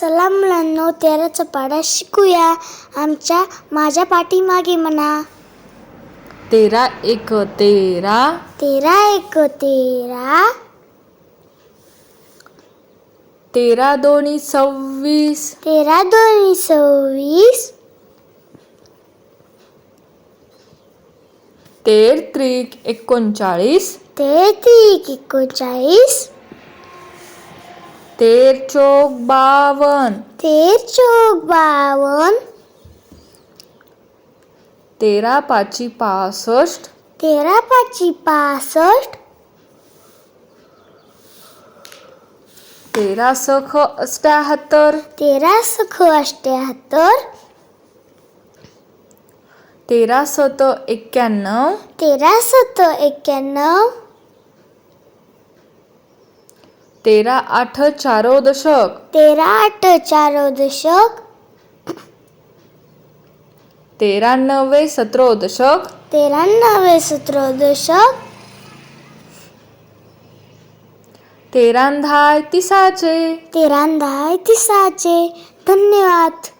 चला मुलांनो, 13चा पाढा शिकूया. माझ्या पाठीमागे म्हणा. 13 एक 13, 13 एक 13, 13 दोन्ही 26, 13 दोन्ही 26, 13 त्रिक 39, 13 त्रिक 39, 13 चौक 52, 13 चौक 52, 13 पाची 65, 13 पाची 65, 13 सख 78, 13 सख 78, 13 सत 91, 13 सत 91, 13 आठ 4 दशक, 13 आठ 4 दशक, 13 9 17 दशक, 13 9 17 दशक, 13 10 30चे. 13 10 30चे. धन्यवाद.